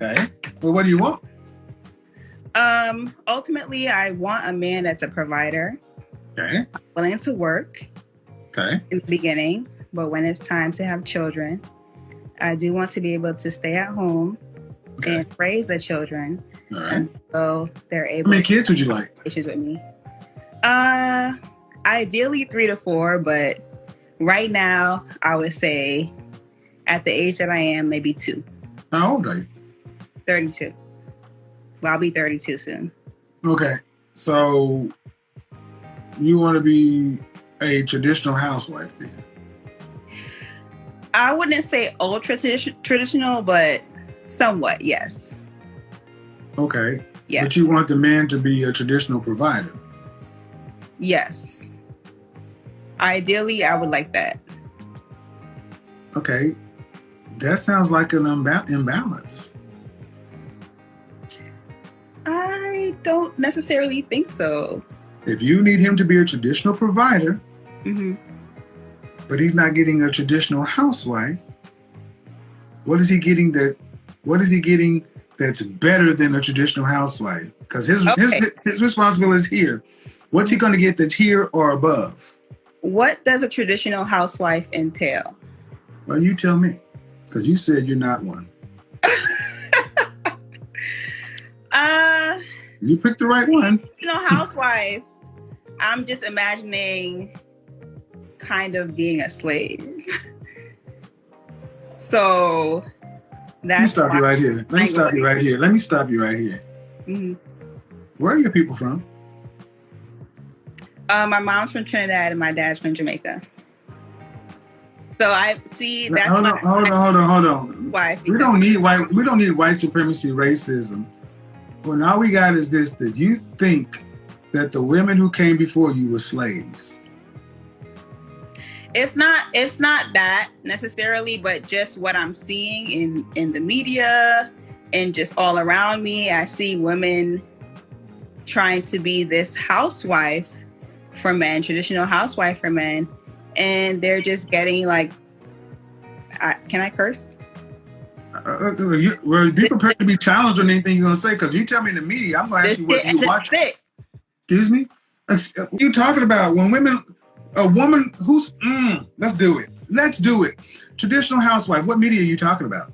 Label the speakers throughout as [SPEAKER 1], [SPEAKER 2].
[SPEAKER 1] Okay. Well, what do you want?
[SPEAKER 2] Ultimately, I want a man that's a provider.
[SPEAKER 1] Okay.
[SPEAKER 2] Willing to work.
[SPEAKER 1] Okay.
[SPEAKER 2] In the beginning, but when it's time to have children, I do want to be able to stay at home and raise the children until they're able.
[SPEAKER 1] How many kids would you like?
[SPEAKER 2] Issues with me. Ideally 3 to 4, but right now I would say at the age that I am, maybe 2.
[SPEAKER 1] How old are you?
[SPEAKER 2] 32. Well, I'll be 32 soon.
[SPEAKER 1] Okay. So you want to be a traditional housewife then?
[SPEAKER 2] I wouldn't say ultra traditional, but somewhat, yes.
[SPEAKER 1] Okay.
[SPEAKER 2] Yes.
[SPEAKER 1] But you want the man to be a traditional provider?
[SPEAKER 2] Yes. Ideally, I would like that.
[SPEAKER 1] Okay. That sounds like an imbalance.
[SPEAKER 2] I don't necessarily think so.
[SPEAKER 1] If you need him to be a traditional provider, but he's not getting a traditional housewife, what is he getting that's better than a traditional housewife? Because his responsibility is here. What's he going to get that's here or above?
[SPEAKER 2] What does a traditional housewife entail?
[SPEAKER 1] Well, you tell me, because you said you're not one. You picked the right one.
[SPEAKER 2] Traditional housewife, I'm just imagining kind of being a slave. So that's
[SPEAKER 1] Let me stop you right here. Let me stop you right here.
[SPEAKER 2] Mm-hmm.
[SPEAKER 1] Where are your people from?
[SPEAKER 2] My mom's from Trinidad and my dad's from Jamaica. So I see that's
[SPEAKER 1] hold on.
[SPEAKER 2] Wife.
[SPEAKER 1] We don't need white supremacy, racism. Well, all we got is this, that you think that the women who came before you were slaves.
[SPEAKER 2] It's not that necessarily, but just what I'm seeing in the media and just all around me. I see women trying to be this housewife for men, traditional housewife for men, and they're just getting like, can I curse?
[SPEAKER 1] Be prepared to be challenged on anything you're going to say, because you tell me in the media, I'm going to ask you what you watch. Excuse me? What are you talking about? When a woman who's, let's do it. Traditional housewife, what media are you talking about?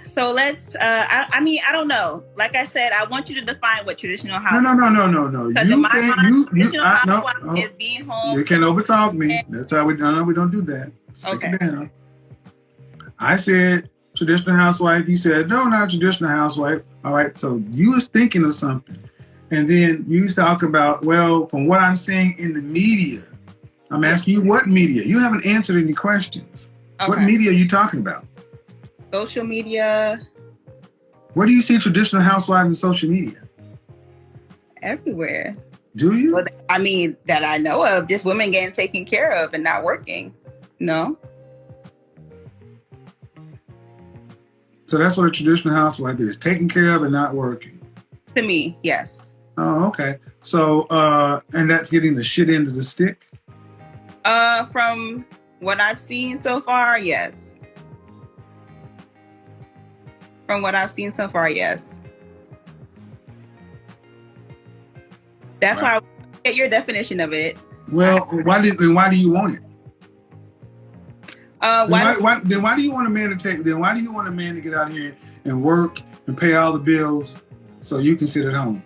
[SPEAKER 2] So let's, I don't know. Like I said, I want you to define what traditional housewife
[SPEAKER 1] No.
[SPEAKER 2] Because in my mind, traditional housewife is being home.
[SPEAKER 1] You can't overtalk me. That's how we don't do that. Stick it down. I said traditional housewife. You said, no, not traditional housewife. All right, so you was thinking of something. And then you talk about, well, from what I'm seeing in the media, I'm asking you what media? You haven't answered any questions. Okay. What media are you talking about?
[SPEAKER 2] Social media.
[SPEAKER 1] Where do you see traditional housewives in social media?
[SPEAKER 2] Everywhere.
[SPEAKER 1] Do you?
[SPEAKER 2] Well, I mean, that I know of, just women getting taken care of and not working. No.
[SPEAKER 1] So that's what a traditional housewife is, taken care of and not working.
[SPEAKER 2] To me, yes.
[SPEAKER 1] Oh, okay. So, and that's getting the shit end of the stick?
[SPEAKER 2] From what I've seen so far, yes. From what I've seen so far, yes. That's why I get your definition of it.
[SPEAKER 1] Well, why do you want it? Why do you want a man to get out here and work and pay all the bills so you can sit at home?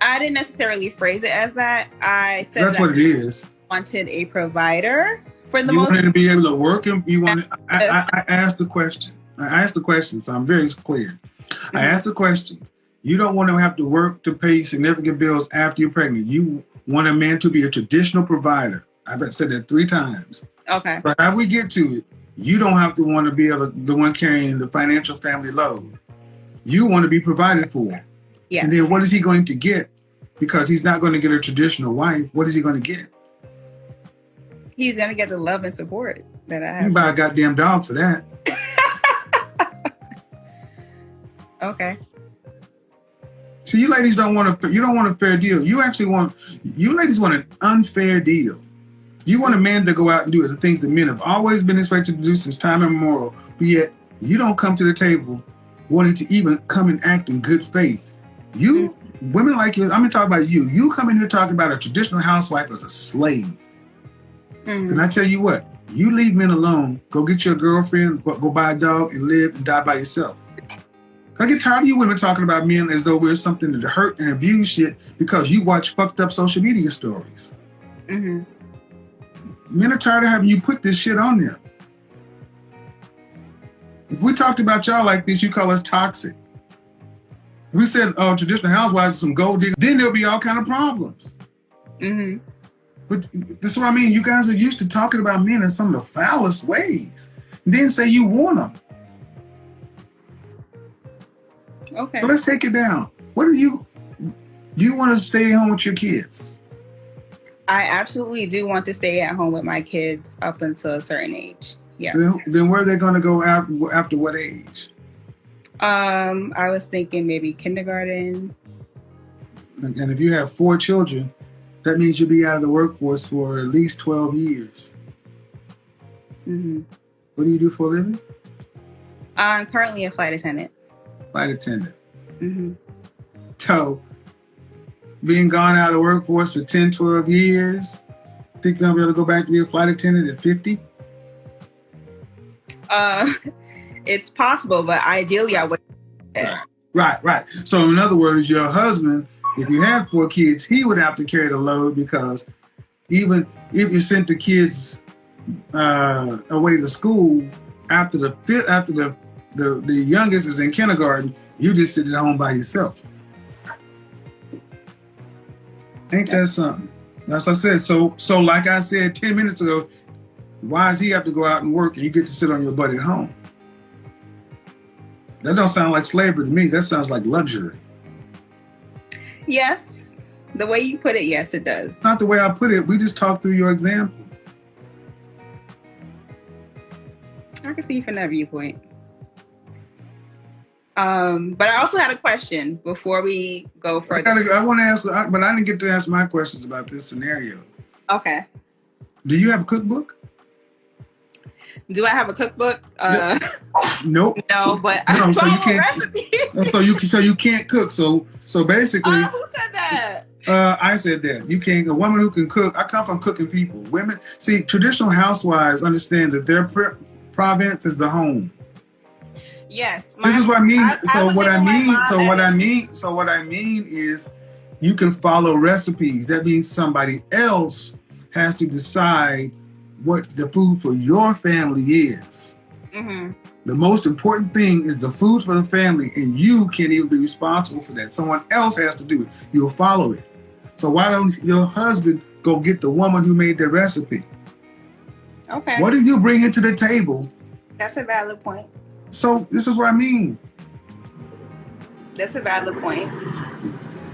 [SPEAKER 2] I didn't necessarily phrase it as that. I said
[SPEAKER 1] that's what it is.
[SPEAKER 2] Wanted a provider for the
[SPEAKER 1] you
[SPEAKER 2] most.
[SPEAKER 1] You wanted to be able to work, and you wanted. I asked the question. So I'm very clear. Mm-hmm. I asked the question. You don't want to have to work to pay significant bills after you're pregnant. You want a man to be a traditional provider. I've said that 3 times.
[SPEAKER 2] Okay.
[SPEAKER 1] But how we get to it, you don't have to want to be the one carrying the financial family load. You want to be provided for.
[SPEAKER 2] Yeah.
[SPEAKER 1] And then what is he going to get? Because he's not going to get a traditional wife. What is he going to get?
[SPEAKER 2] He's going to get the love and support that I have.
[SPEAKER 1] You buy a goddamn dog for that.
[SPEAKER 2] Okay.
[SPEAKER 1] So you ladies don't want a fair deal. You ladies want an unfair deal. You want a man to go out and do the things that men have always been expected to do since time immemorial, but yet you don't come to the table wanting to even come and act in good faith. You, women like you, I'm going to talk about you. You come in here talking about a traditional housewife as a slave. And I tell you what, you leave men alone, go get your girlfriend, go buy a dog and live and die by yourself. I get tired of you women talking about men as though we're something to hurt and abuse shit because you watch fucked up social media stories. Men are tired of having you put this shit on them. If we talked about y'all like this, you call us toxic. If we said, oh, traditional housewives are some gold diggers, then there'll be all kind of problems. But this is what I mean. You guys are used to talking about men in some of the foulest ways. And then say you want them.
[SPEAKER 2] Okay.
[SPEAKER 1] So let's take it down. Do you want to stay home with your kids?
[SPEAKER 2] I absolutely do want to stay at home with my kids up until a certain age. Yes.
[SPEAKER 1] Then where are they going to go after what age?
[SPEAKER 2] I was thinking maybe kindergarten.
[SPEAKER 1] And if you have 4 children, that means you'll be out of the workforce for at least 12 years. What do you do for a living?
[SPEAKER 2] I'm currently a flight attendant.
[SPEAKER 1] Flight attendant. So, being gone out of the workforce for 10, 12 years, think you're going to be able to go back to be a flight attendant at 50?
[SPEAKER 2] It's possible, but ideally I would.
[SPEAKER 1] Right. So in other words, your husband, if you have 4 kids, he would have to carry the load because even if you sent the kids away to school after the youngest is in kindergarten, you just sit at home by yourself. Ain't that something? As I said, so like I said 10 minutes ago, why does he have to go out and work and you get to sit on your butt at home? That don't sound like slavery to me. That sounds like luxury.
[SPEAKER 2] Yes. The way you put it, yes, it does.
[SPEAKER 1] Not the way I put it. We just talked through your example.
[SPEAKER 2] I can see from that viewpoint. But I also had a question before we go further.
[SPEAKER 1] I want to ask, but I didn't get to ask my questions about this scenario.
[SPEAKER 2] Okay.
[SPEAKER 1] Do you have a cookbook?
[SPEAKER 2] Do I have a cookbook?
[SPEAKER 1] Nope.
[SPEAKER 2] No, but
[SPEAKER 1] no. So you can't. So you can't cook. So basically.
[SPEAKER 2] Who said that?
[SPEAKER 1] I said that you can't. A woman who can cook. I come from cooking people. Women see traditional housewives understand that their province is the home.
[SPEAKER 2] Yes.
[SPEAKER 1] This is what I mean. What I mean is you can follow recipes. That means somebody else has to decide what the food for your family is. The most important thing is the food for the family, and you can't even be responsible for that. Someone else has to do it. You'll follow it. So why don't your husband go get the woman who made the recipe?
[SPEAKER 2] Okay.
[SPEAKER 1] What do you bring into the table?
[SPEAKER 2] That's a valid point.
[SPEAKER 1] So this is what I mean.
[SPEAKER 2] That's a valid point.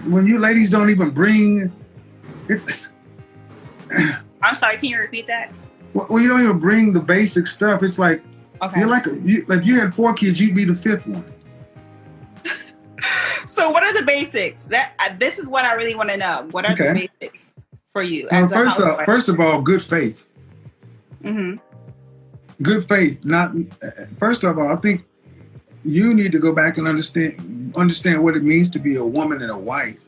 [SPEAKER 1] When you ladies don't even bring, it's.
[SPEAKER 2] I'm sorry. Can you repeat that?
[SPEAKER 1] Well, you don't even bring the basic stuff. It's like you're like if you had 4 kids, you'd be the 5th one.
[SPEAKER 2] So what are the basics? This is what I really want to know. What are the basics for you?
[SPEAKER 1] Well, first of all, good faith. Good faith. First of all, I think you need to go back and understand what it means to be a woman and a wife.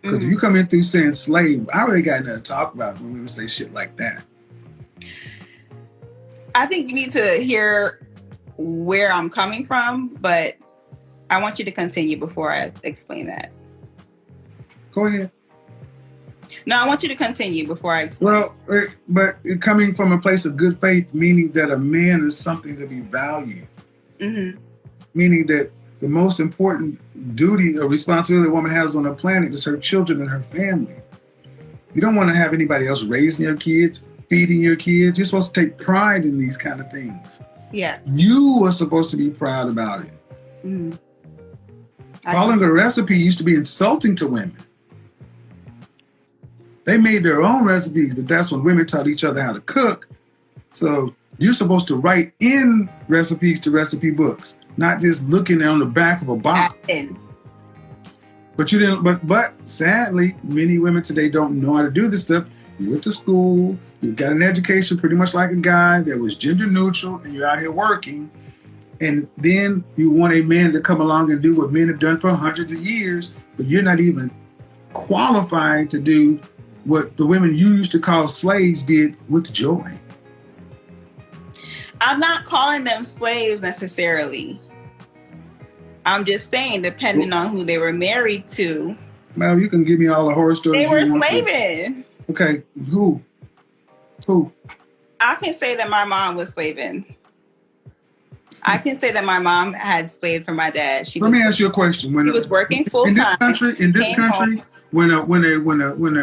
[SPEAKER 1] Because if you come in through saying slave, I really got nothing to talk about when women say shit like that.
[SPEAKER 2] I think you need to hear where I'm coming from, but I want you to continue before I explain that.
[SPEAKER 1] Go ahead.
[SPEAKER 2] No, I want you to continue before I explain.
[SPEAKER 1] Well, but coming from a place of good faith, meaning that a man is something to be valued. Meaning that the most important duty or responsibility a woman has on the planet is her children and her family. You don't want to have anybody else raising your kids, feeding your kids. You're supposed to take pride in these kind of things.
[SPEAKER 2] Yeah.
[SPEAKER 1] You are supposed to be proud about it. Following a recipe used to be insulting to women. They made their own recipes, but that's when women taught each other how to cook. So you're supposed to write in recipes to recipe books, not just looking on the back of a box. But you didn't. But sadly, many women today don't know how to do this stuff. You went to school, you got an education pretty much like a guy that was gender neutral, and you're out here working. And then you want a man to come along and do what men have done for hundreds of years, but you're not even qualified to do what the women you used to call slaves did with joy.
[SPEAKER 2] I'm not calling them slaves necessarily. I'm just saying, depending on who they were married to.
[SPEAKER 1] Well, you can give me all the horror stories.
[SPEAKER 2] They were slaving.
[SPEAKER 1] Okay, who?
[SPEAKER 2] I can say that my mom was slaving. I can say that my mom had slaved for my dad.
[SPEAKER 1] Let me ask you a question.
[SPEAKER 2] He was working full time.
[SPEAKER 1] In this country, when a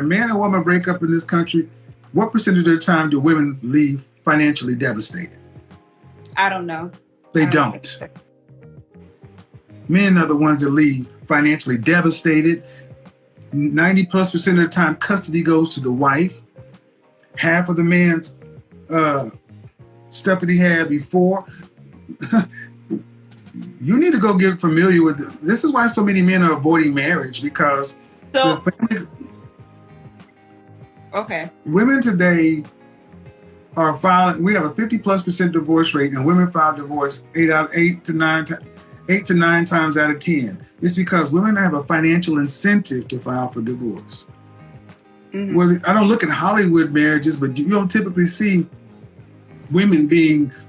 [SPEAKER 1] man and woman break up in this country, what percentage of the time do women leave financially devastated?
[SPEAKER 2] I don't know.
[SPEAKER 1] They don't. Men are the ones that leave financially devastated. 90+% of the time, custody goes to the wife. Half of the man's stuff that he had before. You need to go get familiar with this. This is why so many men are avoiding marriage, because women today are filing. We have a 50+% divorce rate, and women file divorce 8 to 9 times out of 10. It's because women have a financial incentive to file for divorce. Mm-hmm. Well, I don't look at Hollywood marriages, but you don't typically see women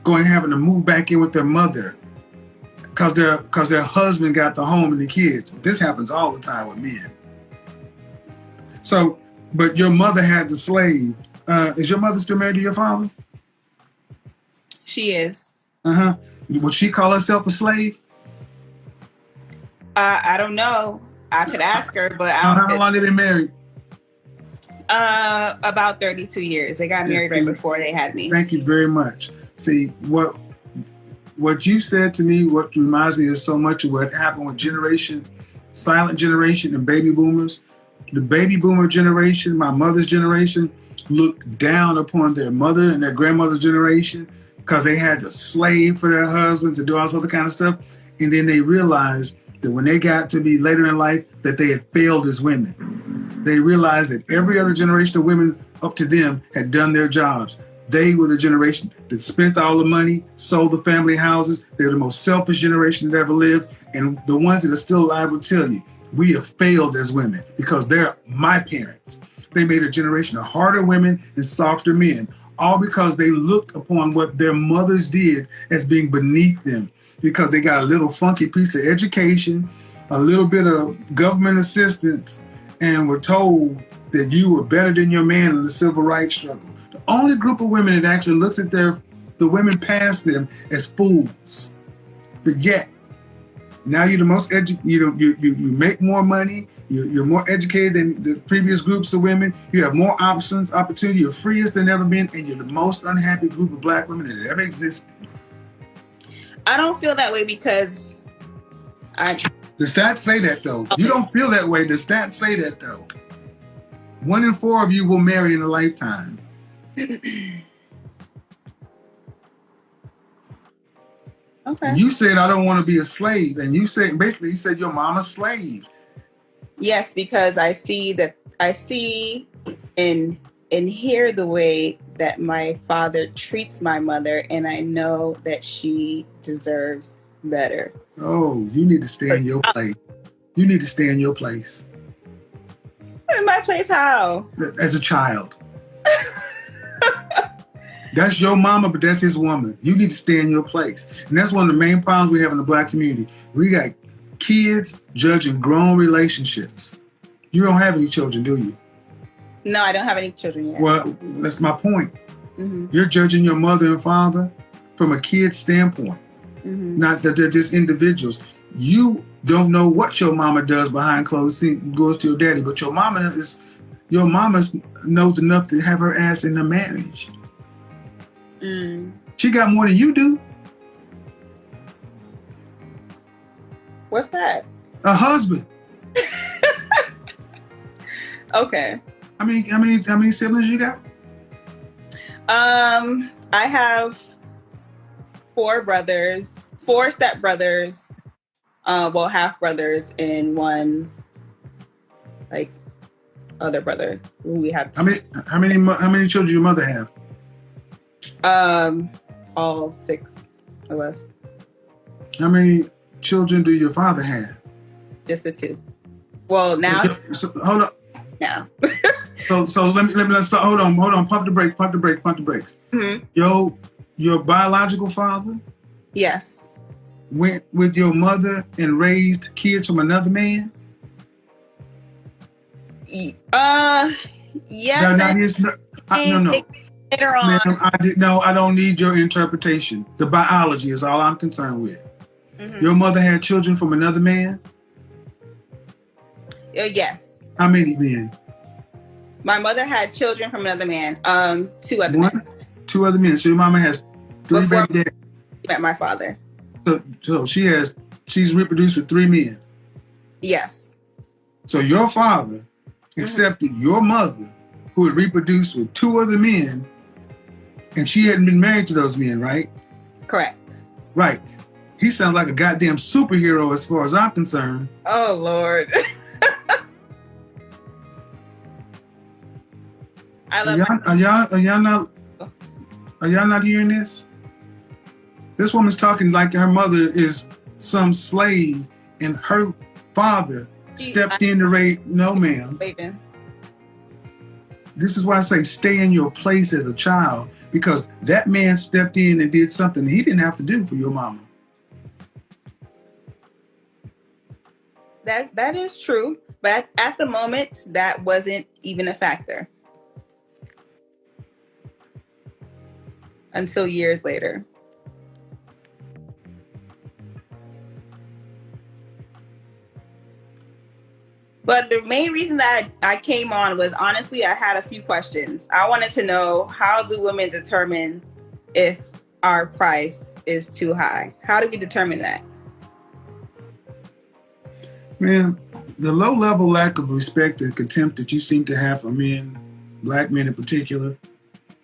[SPEAKER 1] having to move back in with their mother because their husband got the home and the kids. This happens all the time with men. So, but your mother had the slave. Is your mother still married to your father?
[SPEAKER 2] She is.
[SPEAKER 1] Would she call herself a slave?
[SPEAKER 2] I don't know. I could ask her, but
[SPEAKER 1] how long did they marry?
[SPEAKER 2] About 32 years. They got married right before they had me.
[SPEAKER 1] Thank you very much. See, what you said to me, what reminds me of so much of what happened with silent generation and baby boomers. The baby boomer generation, my mother's generation, looked down upon their mother and their grandmother's generation because they had to slave for their husbands and do all this other kind of stuff. And then they realized that when they got to be later in life, that they had failed as women. They realized that every other generation of women up to them had done their jobs. They were the generation that spent all the money, sold the family houses. They're the most selfish generation that ever lived. And the ones that are still alive will tell you, we have failed as women because they're my parents. They made a generation of harder women and softer men, all because they looked upon what their mothers did as being beneath them, because they got a little funky piece of education, a little bit of government assistance, and were told that you were better than your man in the civil rights struggle. The only group of women that actually looks at the women past them as fools. But yet, now you're the most you make more money, you're more educated than the previous groups of women, you have more options, opportunity, you're freest than ever been, and you're the most unhappy group of black women that ever existed.
[SPEAKER 2] I don't feel that way because
[SPEAKER 1] the stats say that, though. Okay. You don't feel that way. The stats say that, though. 1 in 4 of you will marry in a lifetime.
[SPEAKER 2] Okay.
[SPEAKER 1] And you said, I don't want to be a slave. And you said your mama's slave.
[SPEAKER 2] Yes, because I see and hear the way that my father treats my mother, and I know that she deserves better.
[SPEAKER 1] Oh, you need to stay in your place. You need to stay in your place.
[SPEAKER 2] In my place how?
[SPEAKER 1] As a child. That's your mama, but that's his woman. You need to stay in your place. And that's one of the main problems we have in the black community. We got kids judging grown relationships. You don't have any children, do you?
[SPEAKER 2] No, I don't have any children yet.
[SPEAKER 1] Well, that's my point. Mm-hmm. You're judging your mother and father from a kid's standpoint. Mm-hmm. Not that they're just individuals. You don't know what your mama does behind closed doors to your daddy, but your mama knows enough to have her ass in a marriage. Mm. She got more than you do.
[SPEAKER 2] What's that?
[SPEAKER 1] A husband.
[SPEAKER 2] Okay.
[SPEAKER 1] How many siblings you got?
[SPEAKER 2] I have 4 brothers, 4 stepbrothers, half brothers, and 1 other brother who we have.
[SPEAKER 1] How many children do your mother have?
[SPEAKER 2] All 6 of us.
[SPEAKER 1] How many children do your father have?
[SPEAKER 2] Just the 2. Well, now.
[SPEAKER 1] So, hold on.
[SPEAKER 2] Now.
[SPEAKER 1] so let's start. Hold on. Pump the brakes.
[SPEAKER 2] Mm-hmm.
[SPEAKER 1] Your biological father?
[SPEAKER 2] Yes.
[SPEAKER 1] Went with your mother and raised kids from another man?
[SPEAKER 2] Yes.
[SPEAKER 1] No.
[SPEAKER 2] Later on.
[SPEAKER 1] Ma'am, I don't need your interpretation. The biology is all I'm concerned with.
[SPEAKER 2] Mm-hmm.
[SPEAKER 1] Your mother had children from another man?
[SPEAKER 2] Yes.
[SPEAKER 1] How many men?
[SPEAKER 2] My mother had children from another man. 2 other men.
[SPEAKER 1] 2 other men. So your mama has 3 baby daddies.
[SPEAKER 2] Met my father.
[SPEAKER 1] So she's reproduced with 3 men.
[SPEAKER 2] Yes.
[SPEAKER 1] So your father accepted your mother, who had reproduced with 2 other men, and she hadn't been married to those men, right?
[SPEAKER 2] Correct.
[SPEAKER 1] Right. He sounds like a goddamn superhero as far as I'm concerned.
[SPEAKER 2] Oh, Lord.
[SPEAKER 1] Are y'all not hearing this? This woman's talking like her mother is some slave and her father stepped in to raise. No, ma'am. This is why I say stay in your place as a child, because that man stepped in and did something he didn't have to do for your mama.
[SPEAKER 2] That is true, but at the moment, that wasn't even a factor. Until years later. But the main reason that I came on was, honestly, I had a few questions. I wanted to know, how do women determine if our price is too high? How do we determine that?
[SPEAKER 1] Man, the low-level lack of respect and contempt that you seem to have for men, black men in particular.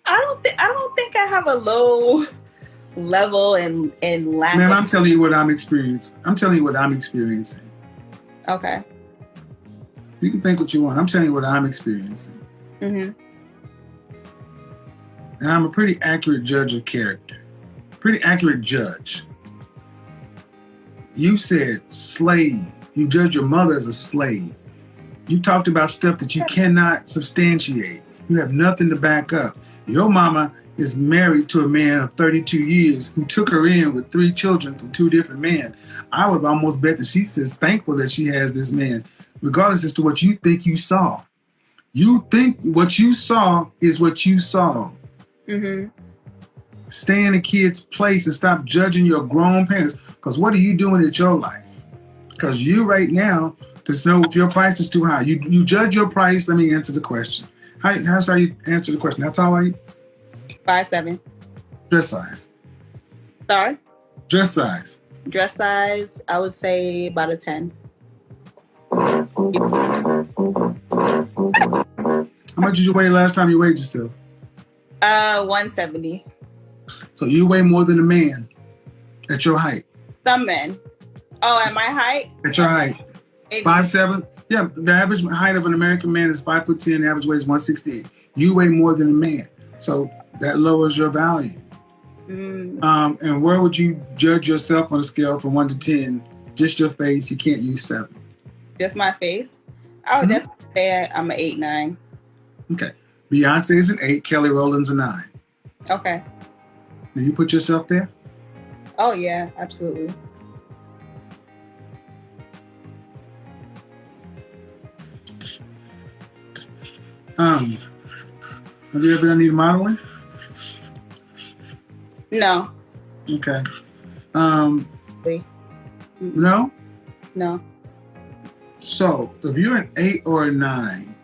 [SPEAKER 1] I
[SPEAKER 2] don't think I have a low level and lack.
[SPEAKER 1] Man, I'm telling you what I'm experiencing.
[SPEAKER 2] Okay.
[SPEAKER 1] You can think what you want. I'm telling you what I'm experiencing.
[SPEAKER 2] Mm-hmm.
[SPEAKER 1] And I'm a pretty accurate judge of character. Pretty accurate judge. You said slave. You judge your mother as a slave. You talked about stuff that you cannot substantiate. You have nothing to back up. Your mama is married to a man of 32 years who took her in with 3 children from 2 different men. I would almost bet that she says thankful that she has this man, regardless as to what you think you saw. You think what you saw is what you saw.
[SPEAKER 2] Mm-hmm.
[SPEAKER 1] Stay in a kid's place and stop judging your grown parents. Because what are you doing with your life? Because you right now, to know if your price is too high. You judge your price. Let me answer the question. How you answer the question? How tall are you?
[SPEAKER 2] 5'7".
[SPEAKER 1] Dress size.
[SPEAKER 2] Sorry?
[SPEAKER 1] Dress size.
[SPEAKER 2] Dress size, I would say about a 10.
[SPEAKER 1] How much did you weigh last time you weighed yourself?
[SPEAKER 2] 170.
[SPEAKER 1] So you weigh more than a man at your height.
[SPEAKER 2] Some men. Oh, at my height?
[SPEAKER 1] At your height. 5'7"? Yeah, the average height of an American man is 5'10". The average weight is 168. You weigh more than a man. So that lowers your value. And where would you judge yourself on a scale from 1 to 10? Just your face. You can't use 7.
[SPEAKER 2] Just my face? I would definitely say I'm an 8, 9.
[SPEAKER 1] Okay. Beyonce is an 8. Kelly Rowland's a 9.
[SPEAKER 2] Okay.
[SPEAKER 1] Do you put yourself there?
[SPEAKER 2] Oh, yeah, absolutely.
[SPEAKER 1] Have you ever done any modeling?
[SPEAKER 2] No.
[SPEAKER 1] Okay.
[SPEAKER 2] Wait.
[SPEAKER 1] No?
[SPEAKER 2] No.
[SPEAKER 1] So, if you're an 8 or a 9,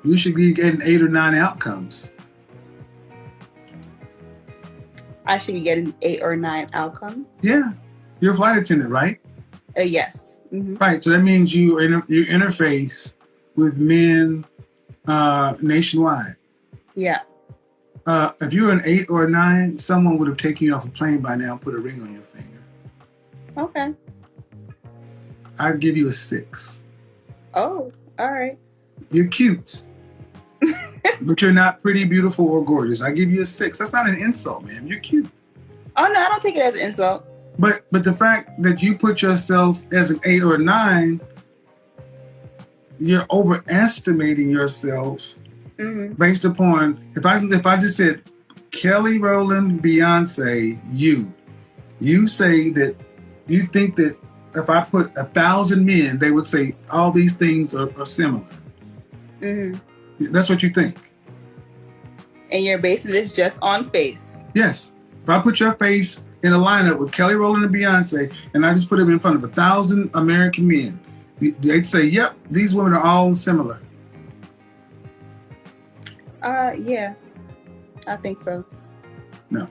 [SPEAKER 1] you should be getting 8 or 9 outcomes.
[SPEAKER 2] I should be getting 8 or 9 outcomes?
[SPEAKER 1] Yeah. You're a flight attendant, right?
[SPEAKER 2] Yes. Mm-hmm.
[SPEAKER 1] Right. So that means you interface with men nationwide.
[SPEAKER 2] Yeah.
[SPEAKER 1] If you're an 8 or a 9, someone would have taken you off a plane by now and put a ring on your finger.
[SPEAKER 2] Okay.
[SPEAKER 1] I'd give you a 6.
[SPEAKER 2] Oh, all right.
[SPEAKER 1] You're cute. But you're not pretty, beautiful, or gorgeous. I give you a 6. That's not an insult, man. You're cute.
[SPEAKER 2] Oh no, I don't take it as an insult.
[SPEAKER 1] But the fact that you put yourself as an 8 or a 9, you're overestimating yourself based upon if I just said Kelly Rowland, Beyonce, you say that you think that if I put 1,000 men, they would say all these things are similar. That's what you think.
[SPEAKER 2] And you're basing this just on face.
[SPEAKER 1] Yes. If I put your face in a lineup with Kelly Rowland and Beyonce, and I just put them in front of 1,000 American men, they'd say, yep, these women are all similar.
[SPEAKER 2] Yeah, I think so.
[SPEAKER 1] No.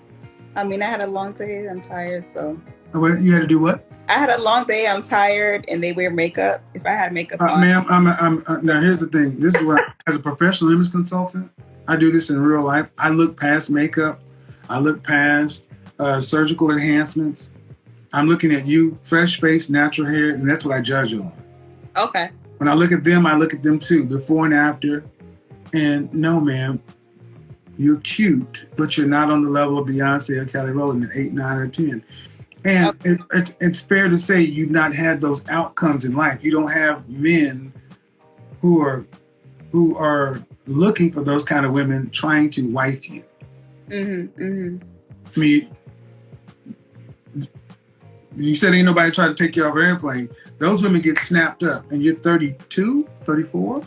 [SPEAKER 2] I mean, I had a long day. I'm tired, so.
[SPEAKER 1] What, you had to do what?
[SPEAKER 2] I had a long day. I'm tired, and they wear makeup. If I had makeup on.
[SPEAKER 1] Ma'am, I'm now here's the thing. This is what, as a professional image consultant, I do this in real life. I look past makeup. I look past surgical enhancements. I'm looking at you, fresh face, natural hair, and that's what I judge on.
[SPEAKER 2] Okay.
[SPEAKER 1] When I look at them too, before and after. And no, ma'am, you're cute, but you're not on the level of Beyonce or Kelly Rowland at 8, 9, or 10. And okay. It's fair to say you've not had those outcomes in life. You don't have men who are looking for those kind of women trying to wife you. I mean, you said ain't nobody try to take you off an airplane. Those women get snapped up, and you're 32, 34?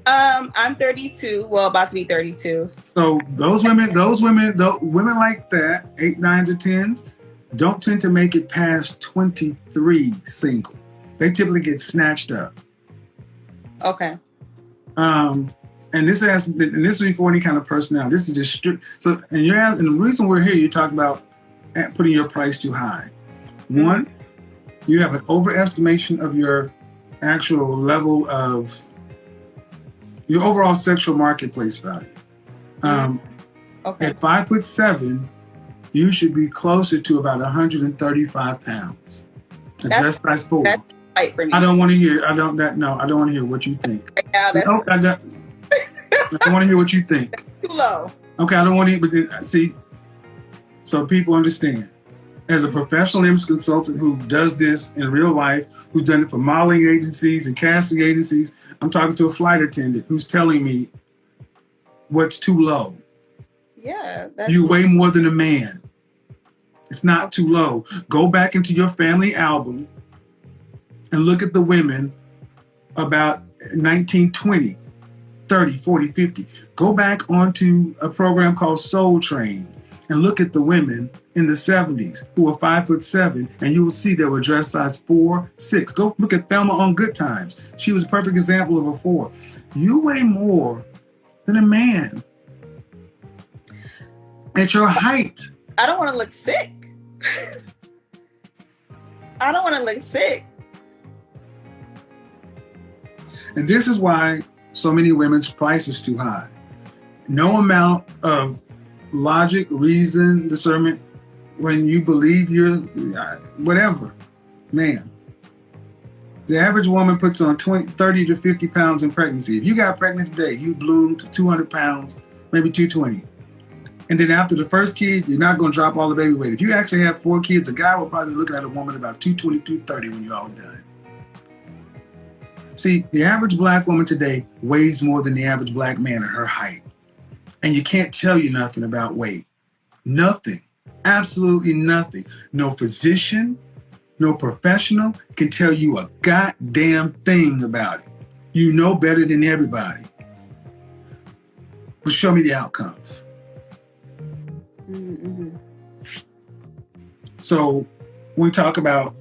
[SPEAKER 2] I'm 32. Well, about to be 32.
[SPEAKER 1] So those women like that, 8, 9s, or 10s, don't tend to make it past 23 single. They typically get snatched up.
[SPEAKER 2] Okay.
[SPEAKER 1] And this is before any kind of personality. This is just strict. So, and the reason we're here, you talk about putting your price too high. One, you have an overestimation of your actual level of your overall sexual marketplace value.
[SPEAKER 2] Okay.
[SPEAKER 1] At 5'7", you should be closer to about 135 pounds. Dress size 4.
[SPEAKER 2] That's tight for me.
[SPEAKER 1] I don't want to hear. I don't want to hear what you think.
[SPEAKER 2] Right now, that's
[SPEAKER 1] I don't want to hear what you think.
[SPEAKER 2] too low.
[SPEAKER 1] Okay, I don't want to. But see, so people understand. As a professional image consultant who does this in real life, who's done it for modeling agencies and casting agencies, I'm talking to a flight attendant who's telling me what's too low.
[SPEAKER 2] Yeah.
[SPEAKER 1] You weigh more than a man. It's not too low. Go back into your family album and look at the women about 19, 20, 30, 40, 50. Go back onto a program called Soul Train and look at the women in the 70s who were 5'7", and you will see they were dress size 4, 6. Go look at Thelma on Good Times. She was a perfect example of a 4. You weigh more than a man at your height.
[SPEAKER 2] I don't want to look sick. I don't want to look sick.
[SPEAKER 1] And this is why so many women's price is too high. No amount of logic, reason, discernment, when you believe you're whatever, man. The average woman puts on 30 to 50 pounds in pregnancy. If you got pregnant today, you bloom to 200 pounds, maybe 220. And then after the first kid, you're not going to drop all the baby weight. If you actually have 4 kids, a guy will probably look at a woman about 220, 230 when you're all done. See, the average black woman today weighs more than the average black man at her height. And you can't tell you nothing about weight. Nothing. Absolutely nothing. No physician, no professional can tell you a goddamn thing about it. You know better than everybody. But show me the outcomes. So when we talk about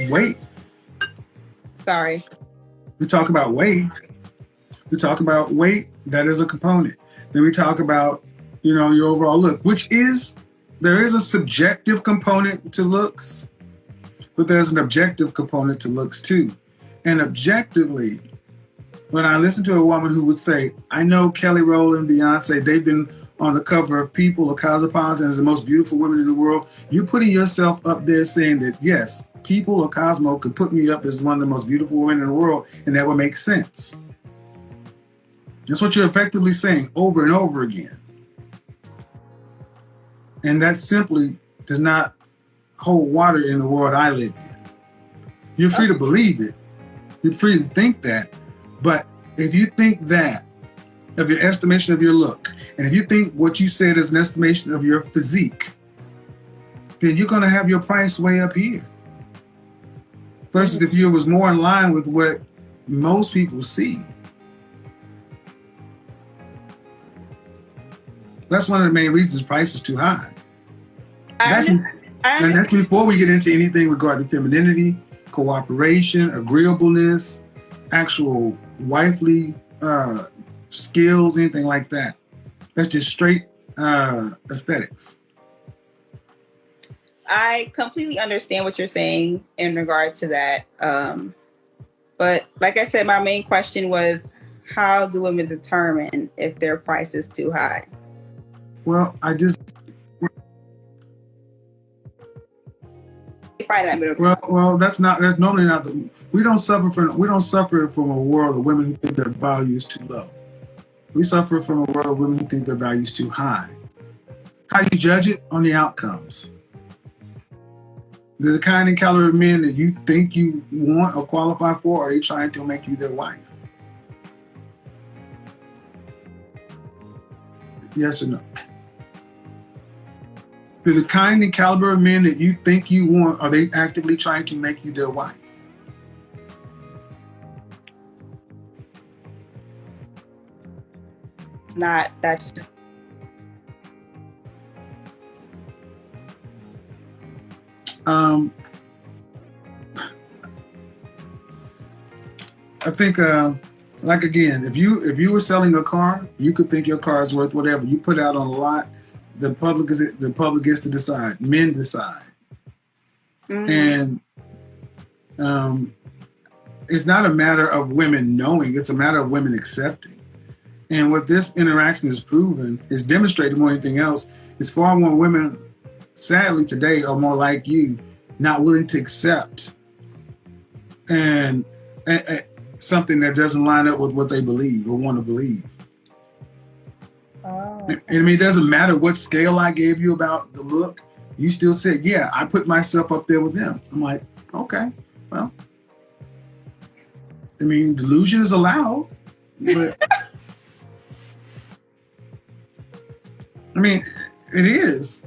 [SPEAKER 1] weight.
[SPEAKER 2] Sorry.
[SPEAKER 1] We talk about weight. We talk about weight. That is a component. Then we talk about, your overall look, there is a subjective component to looks, but there's an objective component to looks too. And objectively, when I listen to a woman who would say, I know Kelly Rowland, Beyonce, they've been on the cover of People or Cosmopolitan as the most beautiful women in the world, you're putting yourself up there saying that, yes, people or Cosmo could put me up as one of the most beautiful women in the world, and that would make sense. That's what you're effectively saying over and over again. And that simply does not hold water in the world I live in. You're free to believe it. You're free to think that. But if you think that of your estimation of your look, and if you think what you said is an estimation of your physique, then you're going to have your price way up here. Versus if you was more in line with what most people see. That's one of the main reasons price is too high. And that's before we get into anything regarding femininity, cooperation, agreeableness, actual wifely skills, anything like that. That's just straight aesthetics.
[SPEAKER 2] I completely understand what you're saying in regard to that. But like I said, my main question was, how do women determine if their price is too high?
[SPEAKER 1] Well, Well, that's normally not we don't suffer from a world of women who think their value is too low. We suffer from a world of women who think their value is too high. How do you judge it? On the outcomes. The kind and caliber of men that you think you want or qualify for, are they trying to make you their wife? Yes or no? Do the kind and caliber of men that you think you want, are they actively trying to make you their wife?
[SPEAKER 2] That's just...
[SPEAKER 1] I think, like again, if you were selling a car, you could think your car is worth whatever. You put out on a lot, the public gets to decide. Men decide. Mm-hmm. And it's not a matter of women knowing, it's a matter of women accepting. And what this interaction has proven, is demonstrated more than anything else, is far more women, sadly today, are more like you, not willing to accept and something that doesn't line up with what they believe or want to believe. Oh. I mean, it doesn't matter what scale I gave you about the look. You still said, yeah, I put myself up there with them. I'm like, okay, well, I mean, delusion is allowed, but I mean, it is.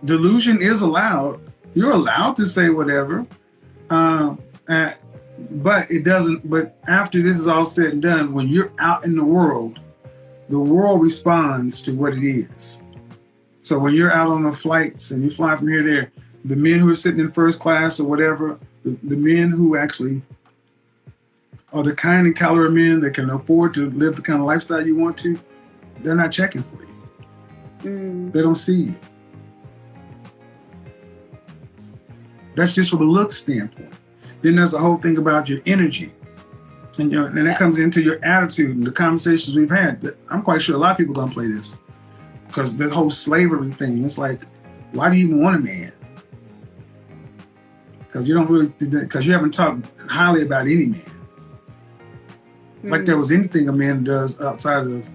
[SPEAKER 1] Delusion is allowed. You're allowed to say whatever, but it doesn't. But after this is all said and done, when you're out in the world responds to what it is. So when you're out on the flights and you fly from here to there, the men who are sitting in first class or whatever, the men who actually are the kind and caliber of men that can afford to live the kind of lifestyle you want to, they're not checking for you. They don't see you. That's just from a look standpoint. Then there's a whole thing about your energy. And that comes into your attitude and the conversations we've had. I'm quite sure a lot of people don't play this. Because this whole slavery thing, it's like, why do you even want a man? Because you haven't talked highly about any man. Like there was anything a man does outside of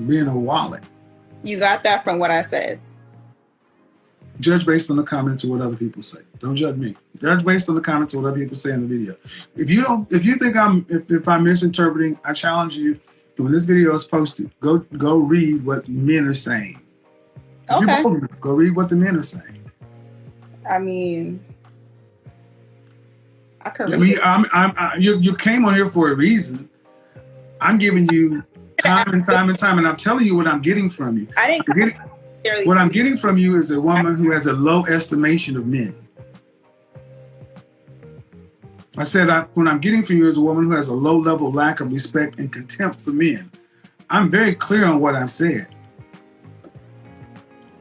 [SPEAKER 1] being a wallet.
[SPEAKER 2] You got that from what I said.
[SPEAKER 1] Judge based on the comments of what other people say. Don't judge me. Judge based on the comments of what other people say in the video. If you think if I'm misinterpreting, I challenge you. When this video is posted, go read what men are saying. If you're bold enough, go read what the men are saying.
[SPEAKER 2] I mean,
[SPEAKER 1] you came on here for a reason. I'm giving you time and time and time, and I'm telling you what I'm getting from you. What I'm getting from you is a woman who has a low estimation of men. I said what I'm getting from you is a woman who has a low level lack of respect and contempt for men. I'm very clear on what I've said.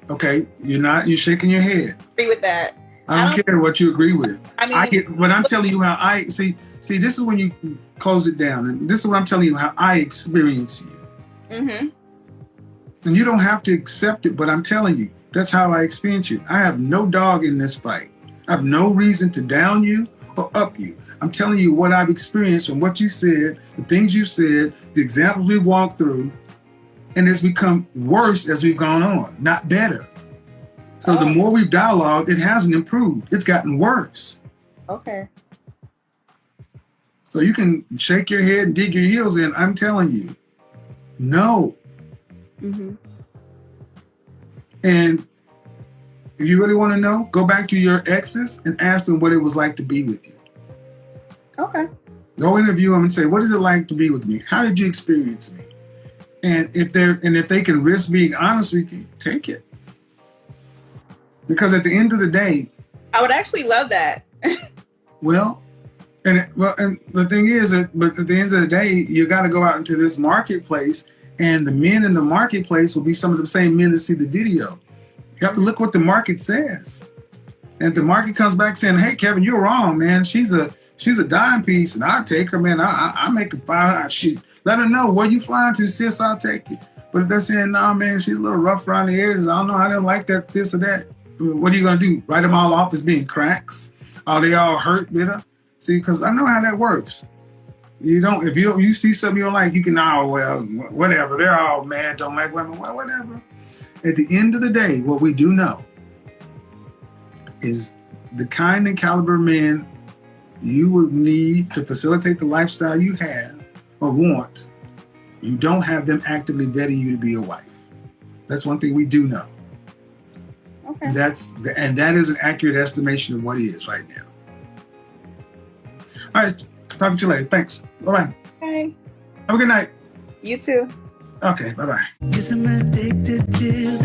[SPEAKER 1] Okay, you're shaking your head.
[SPEAKER 2] Agree with that.
[SPEAKER 1] I don't care what you agree with. But I'm telling you how I see. This is when you close it down, and this is what I'm telling you how I experience you. Mm-hmm. And you don't have to accept it, but I'm telling you, that's how I experience you. I have no dog in this fight. I have no reason to down you or up you. I'm telling you what I've experienced from what you said, the things you said, the examples we walked through, and it's become worse as we've gone on, not better. So the more we've dialogued, it hasn't improved. It's gotten worse.
[SPEAKER 2] Okay.
[SPEAKER 1] So you can shake your head and dig your heels in. I'm telling you, no.
[SPEAKER 2] Mm-hmm.
[SPEAKER 1] And if you really want to know, go back to your exes and ask them what it was like to be with you.
[SPEAKER 2] Okay.
[SPEAKER 1] Go interview them and say, what is it like to be with me? How did you experience me? And if they can risk being honest with you, take it. Because at the end of the day,
[SPEAKER 2] I would actually love that.
[SPEAKER 1] Well, and the thing is that, but at the end of the day, you got to go out into this marketplace, and the men in the marketplace will be some of the same men that see the video. You have to look what the market says. And if the market comes back saying, "Hey, Kevin, you're wrong, man. She's a dime piece, and I'll take her, man. I make her $500. Shoot, let her know where you flying to, sis. I'll take you." But if they're saying, "No, man, she's a little rough around the edges. I don't know. I didn't like that, this or that." What are you gonna do? Write them all off as being cracks? Are they all hurt with her? See, because I know how that works. If you see something you don't like, you can, whatever. They're all mad, don't like women. Well, whatever. At the end of the day, what we do know is the kind and caliber men you would need to facilitate the lifestyle you have or want. You don't have them actively vetting you to be a wife. That's one thing we do know.
[SPEAKER 2] Okay.
[SPEAKER 1] And that is an accurate estimation of what he is right now. All right, talk to you later. Thanks. Bye-bye.
[SPEAKER 2] Okay.
[SPEAKER 1] Have a good night.
[SPEAKER 2] You too.
[SPEAKER 1] Okay, bye-bye.
[SPEAKER 3] 'Cause I'm addicted to